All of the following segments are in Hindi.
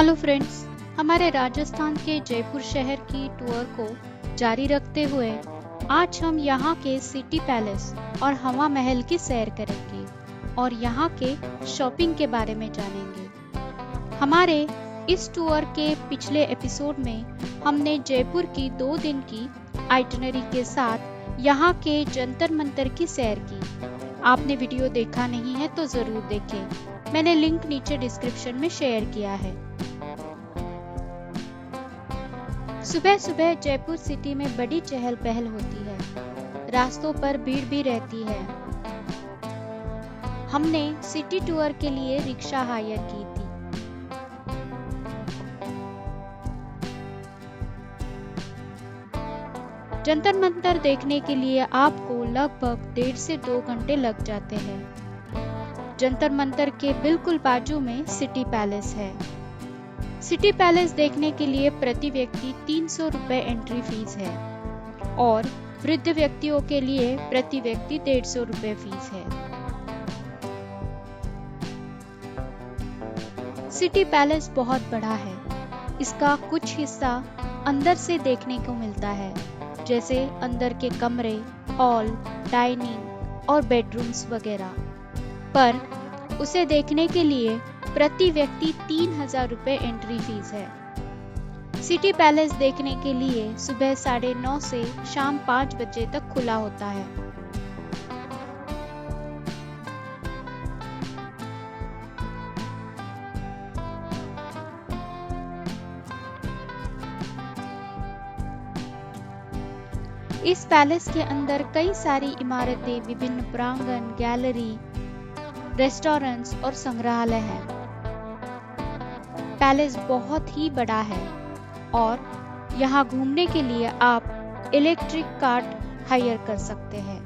हेलो फ्रेंड्स, हमारे राजस्थान के जयपुर शहर की टूर को जारी रखते हुए आज हम यहाँ के सिटी पैलेस और हवा महल की सैर करेंगे और यहाँ के शॉपिंग के बारे में जानेंगे। हमारे इस टूर के पिछले एपिसोड में हमने जयपुर की 2 दिन की आइटिनरी के साथ यहाँ के जंतर मंतर की सैर की। आपने वीडियो देखा नहीं है तो जरूर देखें, मैंने लिंक नीचे डिस्क्रिप्शन में शेयर किया है। सुबह सुबह जयपुर सिटी में बड़ी चहल पहल होती है, रास्तों पर भीड़ भी रहती है। हमने सिटी टूर के लिए रिक्शा हायर की थी। जंतर मंतर देखने के लिए आपको लगभग 1.5 से 2 घंटे लग जाते हैं। जंतर मंतर के बिल्कुल बाजू में सिटी पैलेस है। सिटी पैलेस देखने के लिए प्रति व्यक्ति 300 रुपए एंट्री फीस है और वृद्ध व्यक्तियों के लिए प्रति व्यक्ति 150 रुपए फीस है। सिटी पैलेस बहुत बड़ा है। इसका कुछ हिस्सा अंदर से देखने को मिलता है, जैसे अंदर के कमरे, हॉल, डाइनिंग और बेडरूम्स वगैरह। पर उसे देखने के लिए प्रति व्यक्ति 3000 रुपए एंट्री फीस है। सिटी पैलेस देखने के लिए सुबह 9:30 से शाम 5 बजे तक खुला होता है। इस पैलेस के अंदर कई सारी इमारतें, विभिन्न प्रांगण, गैलरी, रेस्टोरेंट्स और संग्रहालय हैं। पैलेस बहुत ही बड़ा है और यहाँ घूमने के लिए आप इलेक्ट्रिक कार्ट हायर कर सकते हैं।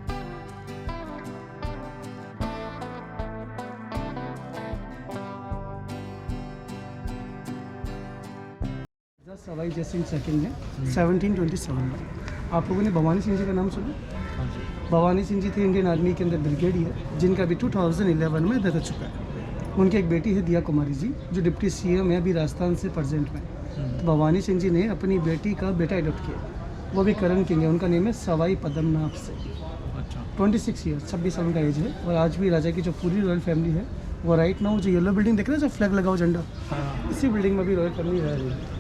सवाई जयसिंह सेकंड है 1727 में। आप लोगों ने भवानी सिंह जी का नाम सुना? भवानी सिंह जी थे इंडियन आर्मी के अंदर ब्रिगेडियर, जिनका भी 2011 में डेथ हो चुका है। उनकी एक बेटी है दिया कुमारी जी, जो डिप्टी सीएम है अभी राजस्थान से प्रेजेंट में। तो भवानी सिंह जी ने अपनी बेटी का बेटा एडॉप्ट किया, वो भी करण किंग है। उनका नेम है सवाई पद्मनाभ से। 26 ईयर 26 साल का एज है। और आज भी राजा की जो पूरी रॉयल फैमिली है वो राइट नाउ जो येलो बिल्डिंग देख रहे हैं, जो फ्लैग लगा हुआ झंडा, इसी बिल्डिंग में भी रॉयल फैमिली रह रही है।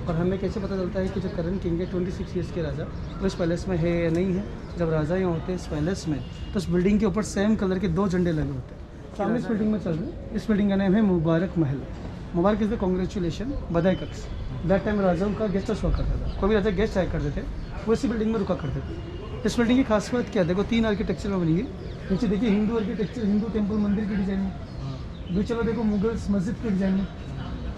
और हमें कैसे पता चलता है कि जो करण किंग है 26 ईयर्स के राजा, वो इस पैलेस में है या नहीं है? जब राजा यहाँ होते हैं इस पैलेस में, तो इस बिल्डिंग के ऊपर सेम कलर के 2 झंडे लगे होते हैं। सामने इस बिल्डिंग में चल रहे हैं। इस बिल्डिंग का नाम है मुबारक महल। मुबारक इज द कॉन्ग्रेचुलेशन, बधाई कक्ष। दैट टाइम राजाओं का गेस्ट हाउस हुआ करता था। कोई भी राजा गेस्ट आया करते थे, वो इसी बिल्डिंग में रुका करते थे। इस बिल्डिंग की खासियत क्या है? देखो 3 आर्किटेक्चर में बनी है। नीचे देखिए हिंदू आर्किटेक्चर, हिंदू टेम्पल मंदिर की डिजाइन में। बीच चलो देखो मुगल्स मस्जिद की डिजाइन में।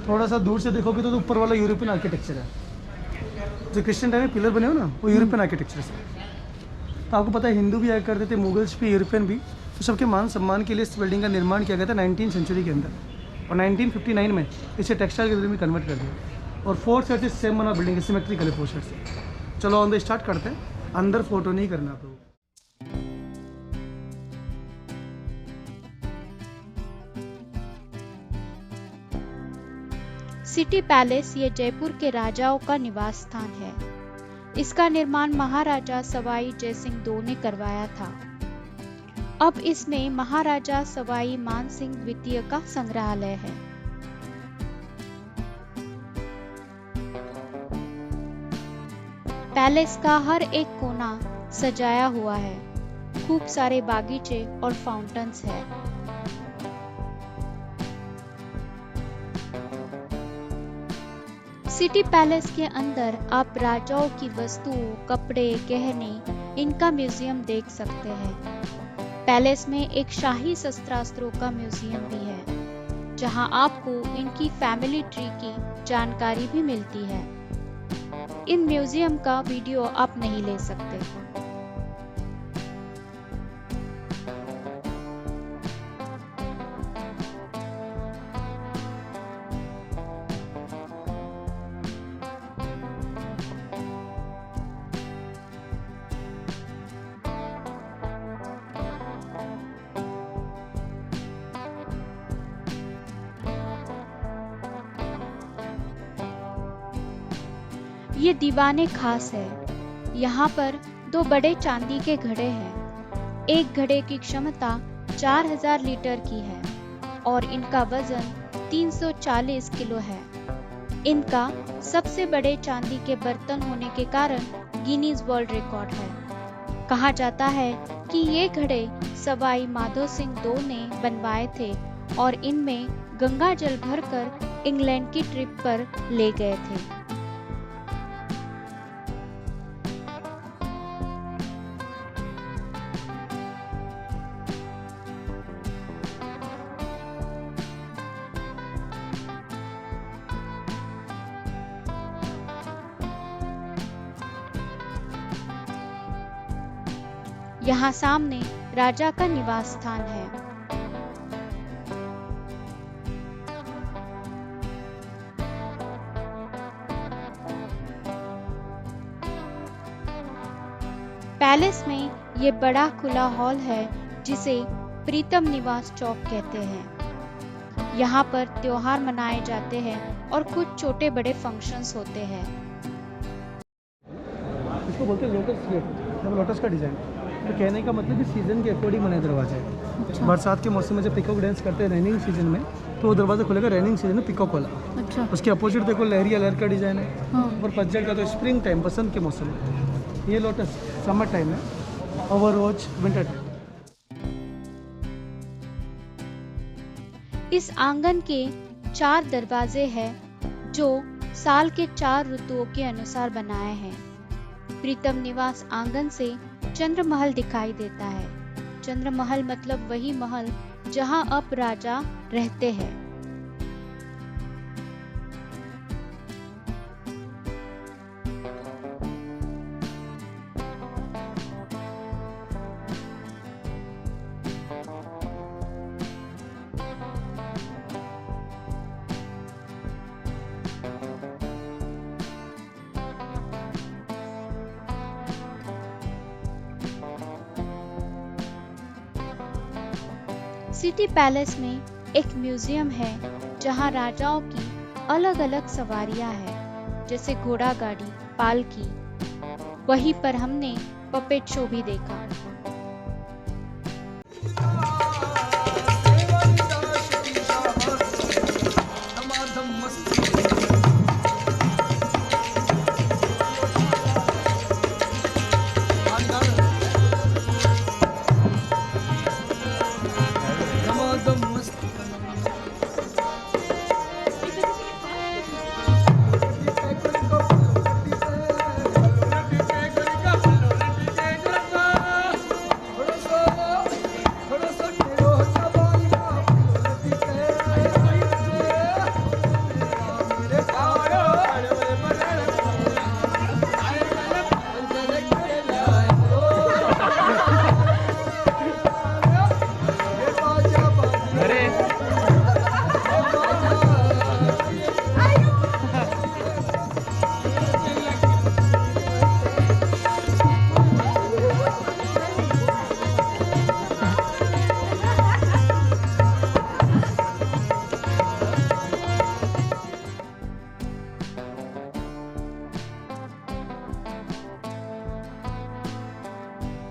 थोड़ा सा दूर से देखोगे तो ऊपर वाला यूरोपियन आर्किटेक्चर है। जो क्रिश्चियन टाइम में पिलर बने हो ना, वो यूरोपियन आर्किटेक्चर से। तो आपको पता है हिंदू भी आया करते थे, मुगल्स भी, यूरोपियन भी। तो सबके मान सम्मान के लिए इस बिल्डिंग का निर्माण किया गया था 19वीं सेंचुरी के अंदर। और 1959 में इसे टेक्सटाइल के बिल्डिंग में कन्वर्ट कर दिया। और 4 साइड से सेम बना बिल्डिंग, सिमेट्रिकल है 4 साइड से। चलो ऑन द स्टार्ट करते हैं। अंदर फोटो नहीं करना आप लोगों को। सिटी पैलेस ये जयपुर के राजाओं का निवास स्थान है। इसका निर्माण महाराजा सवाई जयसिंह II ने करवाया था। अब इसमें महाराजा सवाई मानसिंह द्वितीय का संग्रहालय है। पैलेस का हर एक कोना सजाया हुआ है। खूब सारे बागीचे और फाउंटेन्स है। सिटी पैलेस के अंदर आप राजाओं की वस्तुओं, कपड़े, गहने, इनका म्यूजियम देख सकते हैं। पैलेस में एक शाही शस्त्रास्त्रों का म्यूजियम भी है, जहां आपको इनकी फैमिली ट्री की जानकारी भी मिलती है। इन म्यूजियम का वीडियो आप नहीं ले सकते। ये दीवाने खास है। यहाँ पर 2 बड़े चांदी के घड़े हैं। एक घड़े की क्षमता 4000 लीटर की है और इनका वजन 340 किलो है। इनका सबसे बड़े चांदी के बर्तन होने के कारण गिनीज वर्ल्ड रिकॉर्ड है। कहा जाता है कि ये घड़े सवाई माधो सिंह 2 ने बनवाए थे और इनमें गंगा जल भरकर इंग्लैंड की ट्रिप पर ले गए थे। यहाँ सामने राजा का निवास स्थान है। पैलेस में ये बड़ा खुला हॉल है जिसे प्रीतम निवास चौक कहते हैं। यहाँ पर त्योहार मनाए जाते हैं और कुछ छोटे बड़े फंक्शंस होते हैं। इसको बोलते हैं लोटस गेट, लोटस का डिजाइन। तो कहने का मतलब कि सीजन के अकॉर्डिंग बने दरवाजा है। अच्छा। बरसात के मौसम में जब पिकॉक डांस करते हैं रेनिंग सीजन में, तो वो दरवाजा खुलेगा रेनिंग सीजन में पिकॉक वाला। अच्छा। उसके अपोजिट देखो लहरिया लहर का डिजाइन है। हाँ। और पतझड़ का तो स्प्रिंग टाइम बसंत के मौसम में। ये लोटस समर टाइम है, ओवरवॉच विंटर टाइम। इस आंगन के 4 दरवाजे हैं जो साल के 4 ऋतुओं के अनुसार बनाए हैं। प्रीतम निवास आंगन से चंद्र महल दिखाई देता है। चंद्र महल मतलब वही महल जहां अब राजा रहते हैं। सिटी पैलेस में एक म्यूजियम है जहां राजाओं की अलग अलग सवारियां हैं, जैसे घोड़ा गाड़ी, पालकी। वहीं पर हमने पपेट शो भी देखा।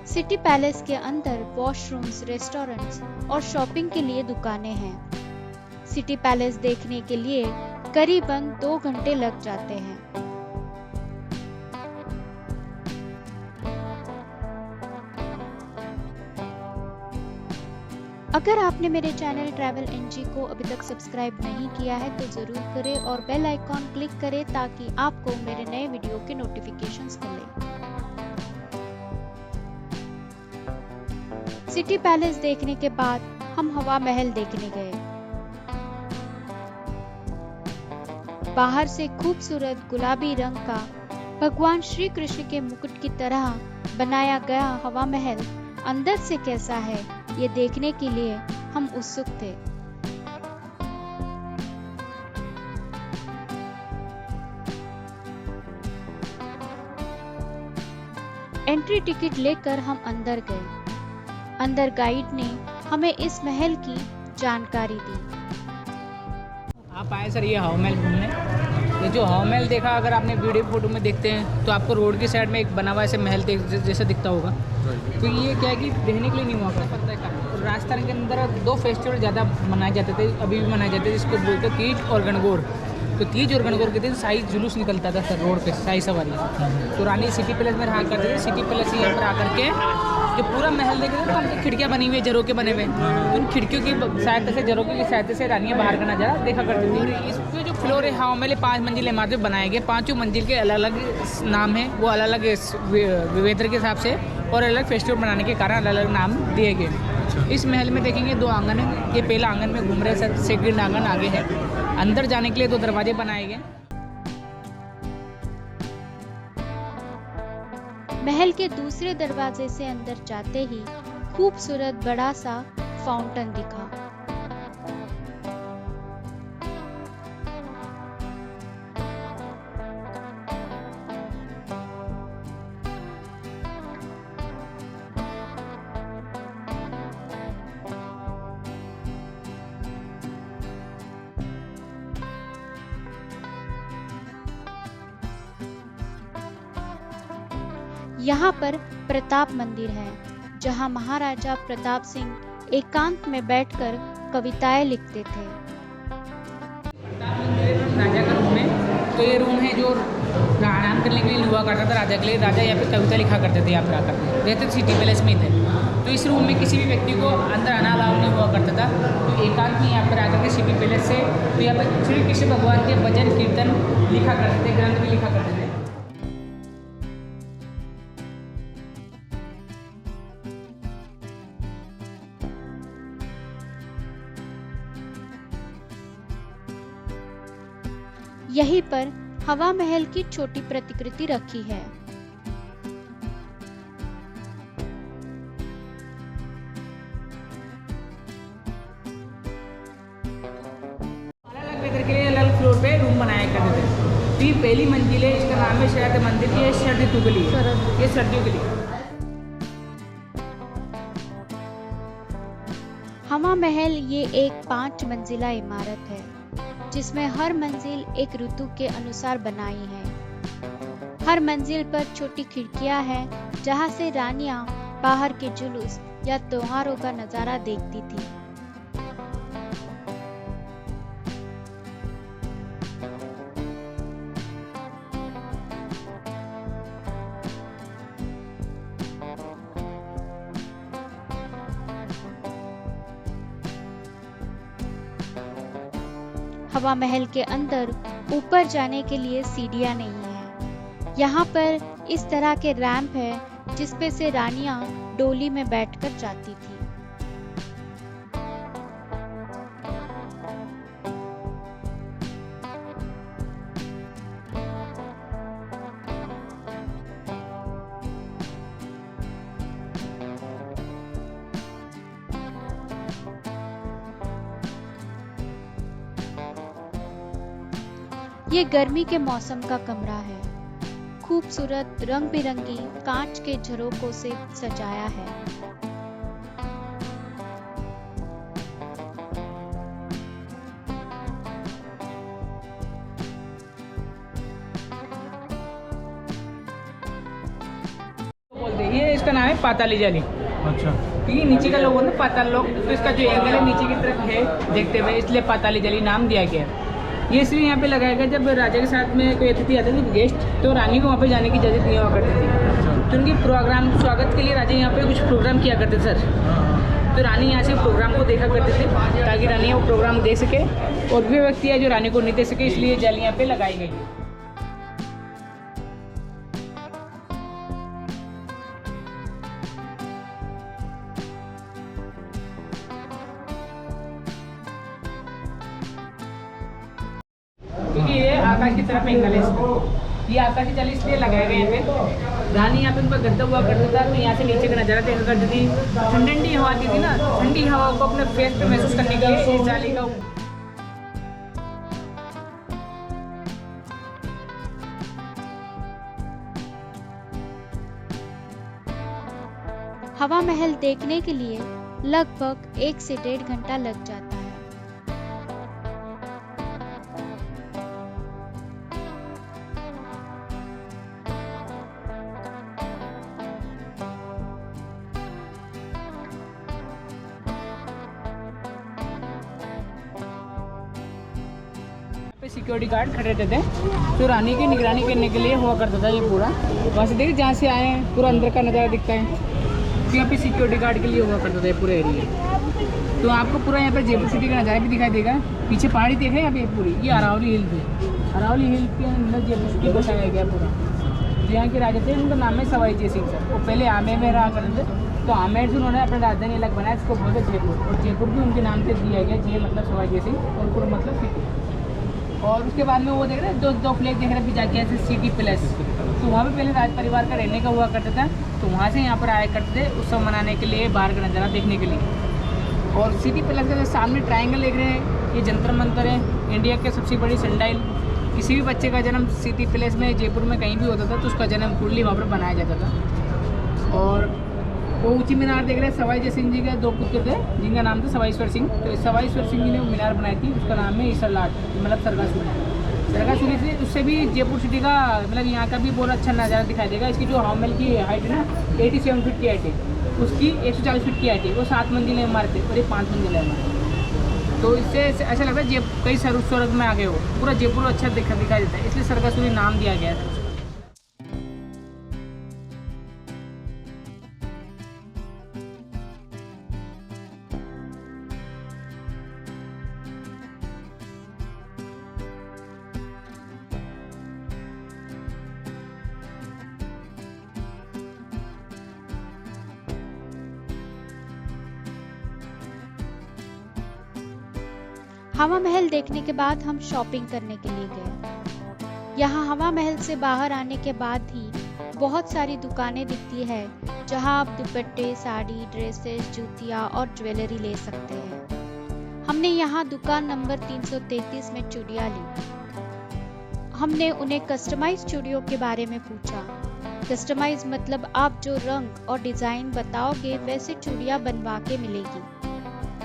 सिटी पैलेस के अंदर वॉशरूम्स, रेस्टोरेंट्स और शॉपिंग के लिए दुकानें हैं। सिटी पैलेस देखने के लिए करीबन 2 घंटे लग जाते हैं। अगर आपने मेरे चैनल ट्रैवल एनजी को अभी तक सब्सक्राइब नहीं किया है तो जरूर करें और बेल आइकॉन क्लिक करें ताकि आपको मेरे नए वीडियो के नोटिफिकेशंस मिले। सिटी पैलेस देखने के बाद हम हवा महल देखने गए। बाहर से खूबसूरत गुलाबी रंग का भगवान श्री कृष्ण के मुकुट की तरह बनाया गया हवा महल अंदर से कैसा है ये देखने के लिए हम उत्सुक थे। एंट्री टिकट लेकर हम अंदर गए। अंदर गाइड ने हमें इस महल की जानकारी दी। आप आए सर ये हवा महल घूमने? ये जो हवा महल देखा, अगर आपने वीडियो फोटो में देखते हैं तो आपको रोड की साइड में एक बना हुआ ऐसे महल जैसा दिखता होगा। तो ये क्या है कि देखने के लिए नहीं हुआ करता है काम। राजस्थान के अंदर 2 फेस्टिवल ज़्यादा मनाए जाते थे, अभी भी मनाए जाते थे, जिसको बोलते हैं तीज और गणगौर। तो तीज और गणगौर के दिन शाही जुलूस निकलता था सर रोड पे, शाही सवारी। तो रानी सिटी पैलेस में रहा करते थे। सिटी पैलेस यहाँ पर आकर के जो पूरा महल देखे थे तो उनकी खिड़कियाँ बनी हुई है, झरोके के बने हुए। तो उन खिड़कियों की सहायता से, झरोके की सहायता से रानियाँ बाहर का नजारा देखा करती थी। और इस पे जो फ्लोर है हवा महल 5 मंजिल इमारतें बनाए गए। 5 मंजिल के अलग अलग नाम है, वो अलग अलग वेदर के हिसाब से और अलग फेस्टिवल बनाने के कारण अलग अलग नाम दिए गए। इस महल में देखेंगे 2 आंगन है। ये पहला आंगन में घूम रहे सर, सेकंड आंगन आगे है। अंदर जाने के लिए 2 दरवाजे बनाए गए। महल के दूसरे दरवाजे से अंदर जाते ही खूबसूरत बड़ा सा फाउंटेन दिखा। यहाँ पर प्रताप मंदिर है, जहाँ महाराजा प्रताप सिंह एकांत में बैठकर कविताएं लिखते थे। राजा का रूम है, तो ये रूम है जो आराम करने के लिए हुआ करता था राजा के लिए। राजा यहाँ पे कविता लिखा करते थे, यहाँ पर आकर रहते थे, सिटी पैलेस में ही थे। तो इस रूम में किसी भी व्यक्ति को अंदर आना अलाउ नहीं हुआ करता था। तो एकांत में यहाँ पर आकर के सिटी पैलेस से तो यहाँ पर श्री कृष्ण भगवान के भजन कीर्तन लिखा करते थे, ग्रंथ भी लिखा करते थे। यहीं पर हवा महल की छोटी प्रतिकृति रखी है। अलग वेदर के लिए अलग फ्लोर पे रूम बनाया करते थे। तो ये पहली मंजिल है, इसका नाम है शरद मंदिर। ये सर्दी ऋतु के लिए, ये सर्दियों के लिए। हवा महल ये एक 5 मंजिला इमारत है, जिसमें हर मंजिल एक ऋतु के अनुसार बनाई है। हर मंजिल पर छोटी खिड़कियां हैं, जहां से रानियां बाहर के जुलूस या त्योहारों का नजारा देखती थी। हवा महल के अंदर ऊपर जाने के लिए सीढ़ियां नहीं है। यहाँ पर इस तरह के रैंप है, जिसपे से रानियां डोली में बैठकर जाती थी। ये गर्मी के मौसम का कमरा है। खूबसूरत रंग बिरंगी कांच के झरोकों से सजाया है। बोलते हैं ये, इसका नाम है पाताली जाली। अच्छा, क्योंकि नीचे का लोग ना पाताल लोग, तो इसका जो एंगल है नीचे की तरफ है देखते हुए, इसलिए पाताली जाली नाम दिया गया है। ये इसलिए यहाँ पे लगाया गया, जब राजा के साथ में कोई अतिथि आते थे गेस्ट, तो रानी को वहाँ पे जाने की इजाज़त नहीं हुआ करती थी। तो उनकी प्रोग्राम स्वागत के लिए राजा यहाँ पे कुछ प्रोग्राम किया करते सर। तो रानी यहाँ से प्रोग्राम को देखा करते थे, ताकि रानी वो प्रोग्राम देख सके, और भी व्यक्ति है जो रानी को नहीं देख सके, इसलिए जाली यहाँ पे लगाई गई। क्योंकि ये आकाश की तरफ एंगल है इसका। ये आकाशी जाली इसलिए लगाए गए हैं पे। रानी यहाँ पे उनका गद्दा हुआ करता था, तो यहाँ से नीचे का नज़ारा देखा करती थी। ठंडी ठंडी हवा आती थी ना, ठंडी हवा को अपने फेस पे महसूस करने के लिए इस जाली का हवा महल देखने के लिए लगभग 1 से 1.5 घंटा लग जाता है। सिक्योरिटी गार्ड खड़े रहते थे, तो रानी की निगरानी करने के लिए हुआ करता था ये पूरा। वहाँ से देखिए जहाँ से आए हैं पूरा अंदर का नज़ारा दिखता है, तो यहाँ पे सिक्योरिटी गार्ड के लिए हुआ करता था ये पूरा एरिया। तो आपको पूरा यहाँ पे जयपुर सिटी का नज़ारा भी दिखाई देगा। पीछे पहाड़ी देखे यहाँ पे पूरी, ये अरावली हिल थे, अरावली हिल के अंदर जयपुर सिटी बसाया गया पूरा। तो यहाँ के राजा थे, उनका नाम है सवाई जय सिंह सर। वो पहले आमेर में रहा करते थे, तो आमेर से उन्होंने अपना राजधानी अलग बनाया, इसको बोलते जयपुर, और जयपुर भी उनके नाम से दिया गया। जय मतलब सवाई जय सिंह और पुर मतलब सिटी। और उसके बाद में वो देख रहे हैं दो फ्लैग देख रहे हैं जाके ऐसे सिटी प्लेस, तो वहाँ पे पहले राज परिवार का रहने का हुआ करता था, तो वहाँ से यहाँ पर आया करते थे उत्सव मनाने के लिए, बाहर का नज़ारा देखने के लिए। और सिटी प्लेस के सामने ट्रायंगल देख रहे हैं, ये जंतर मंतर है, इंडिया की सबसे बड़ी सनडाइल। किसी भी बच्चे का जन्म सिटी प्लेस में जयपुर में कहीं भी होता था तो उसका जन्म कुंडली वहाँ पर बनाया जाता था। और वो ऊंची मीनार देख रहे हैं, सवाई जय सिंह जी के 2 पुत्र थे जिनका नाम था सवाईश्वर सिंह। तो सवाईश्वर सिंह जी ने वो मीनार बनाई थी, उसका नाम है ईसरलाट, मतलब सरगासुरी। सरगासुरी से उससे भी जयपुर सिटी का मतलब यहाँ का भी बहुत अच्छा नज़ारा दिखाई देगा। इसकी जो हवामहल की हाइट है ना 87 फीट की हाइट है, उसकी 140 फीट की हाइट है, वो 7 मंजिलें इमारत है और ये 5 मंजिलें इमारत। तो इससे ऐसा लगता है कई स्वर्ग में आ गए हो, पूरा जयपुर अच्छा दिखाई देता है, इसलिए सरगासुरी नाम दिया गया है। हवा महल देखने के बाद हम शॉपिंग करने के लिए गए। यहाँ हवा महल से बाहर आने के बाद ही बहुत सारी दुकानें दिखती है जहाँ आप दुपट्टे, साड़ी, ड्रेसेस, जूतियाँ और ज्वेलरी ले सकते हैं। हमने यहाँ दुकान नंबर 333 में चूड़ियाँ ली। हमने उन्हें कस्टमाइज चूड़ियों के बारे में पूछा। कस्टमाइज मतलब आप जो रंग और डिजाइन बताओगे वैसे चूड़ियाँ बनवा के मिलेगी।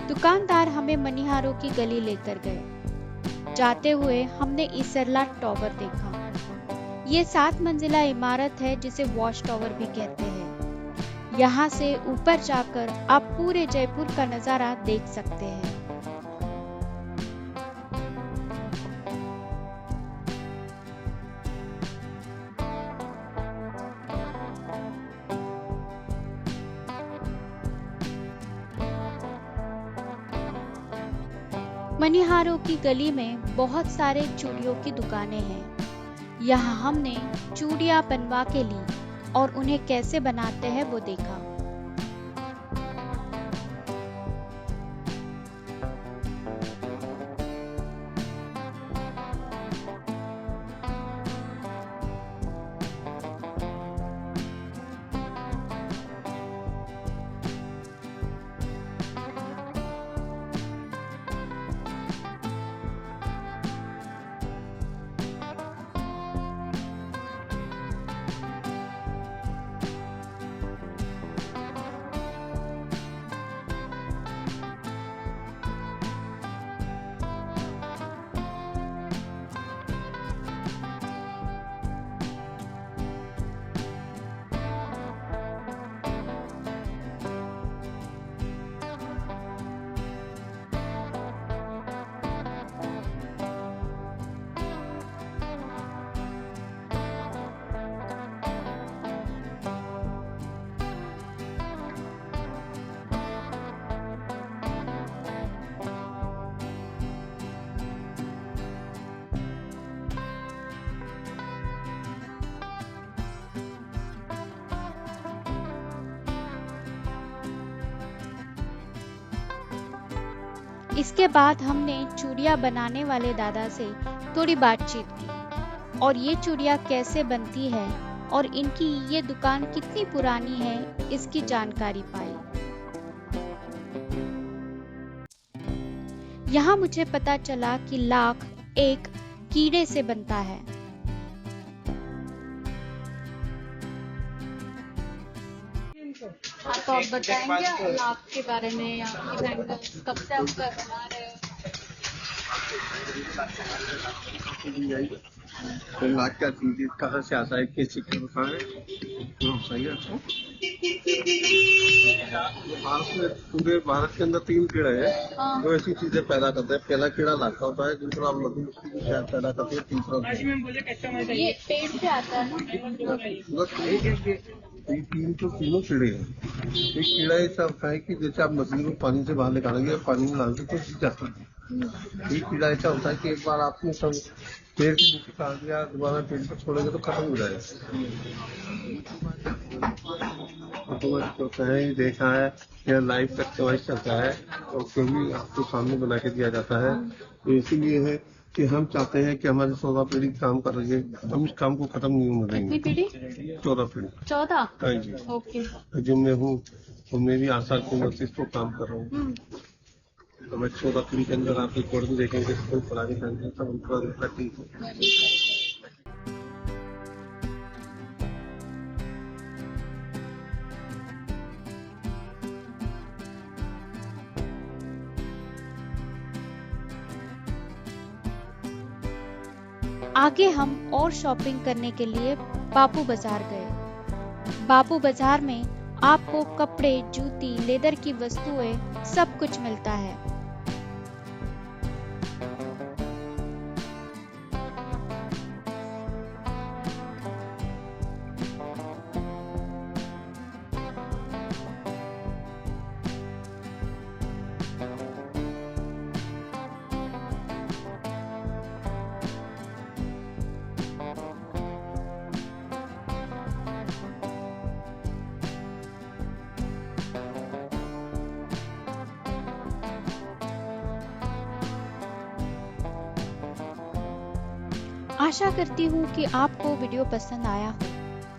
दुकानदार हमें मनिहारों की गली लेकर गए। जाते हुए हमने ईसरलाट टॉवर देखा। ये 7 मंजिला इमारत है जिसे वॉच टॉवर भी कहते हैं। यहाँ से ऊपर जाकर आप पूरे जयपुर का नजारा देख सकते हैं। मनिहारों की गली में बहुत सारे चूड़ियों की दुकानें हैं। यहाँ हमने चूड़ियाँ बनवा के ली और उन्हें कैसे बनाते हैं वो देखा। इसके बाद हमने चूड़ियाँ बनाने वाले दादा से थोड़ी बातचीत की और ये चूड़ियाँ कैसे बनती है और इनकी ये दुकान कितनी पुरानी है इसकी जानकारी पाई। यहाँ मुझे पता चला कि लाख एक कीड़े से बनता है। आप बताएंगे लाख के बारे में, या कब से आप बना रहे हो? लाख का चीज कहाँ से आता है, कैसे क्या होता है, सही है। अच्छा, भारत में, पूरे भारत के अंदर 3 कीड़े हैं जो ऐसी चीजें पैदा करते हैं। पहला कीड़ा लाखा होता है, दूसरा मधुमक्खी की शहद पैदा करती है, तीसरा ये पेड़ से आता है। ये तीनों कीड़े हैं। एक कीड़ा ऐसा होता है कि जैसे आप मछली को पानी से बाहर निकालेंगे, पानी में डालते तो जीत जाता है। एक कीड़ा ऐसा होता है कि एक बार आपने सब पेड़ के नीचे डाल दिया, दोबारा पेड़ पर छोड़ेंगे तो खत्म हो जाएगा। तो है, देखा है, यह लाइव तक चॉइस चलता है और कभी आपको सामने बना के दिया जाता है। तो इसीलिए है कि हम चाहते हैं कि हमारी 14 पीढ़ी काम कर रही है, हम इस काम को खत्म नहीं होने देंगे। कितनी पीढ़ी? 14 पीढ़ी। 14? हाँ जी। ओके। जो मैं हूँ तो मैं भी 8 साल की उम्र से इस पर काम कर रहा हूँ। तो मैं 14 पीढ़ी के अंदर आप रिकॉर्ड में देखेंगे, कोई पुरानी फैमिली सब उनका ठीक है। आगे हम और शॉपिंग करने के लिए बापू बाजार गए। बापू बाजार में आपको कपड़े, जूती, लेदर की वस्तुएं सब कुछ मिलता है। आशा करती हूँ कि आपको वीडियो पसंद आया हो।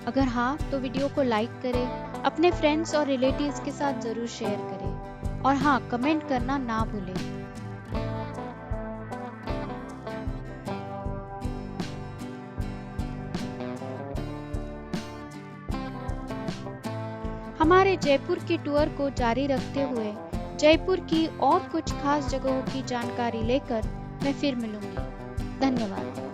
अगर हाँ तो वीडियो को लाइक करें, अपने फ्रेंड्स और रिलेटिव्स के साथ जरूर शेयर करें और हाँ, कमेंट करना ना भूलें। हमारे जयपुर के टूर को जारी रखते हुए जयपुर की और कुछ खास जगहों की जानकारी लेकर मैं फिर मिलूंगी। धन्यवाद।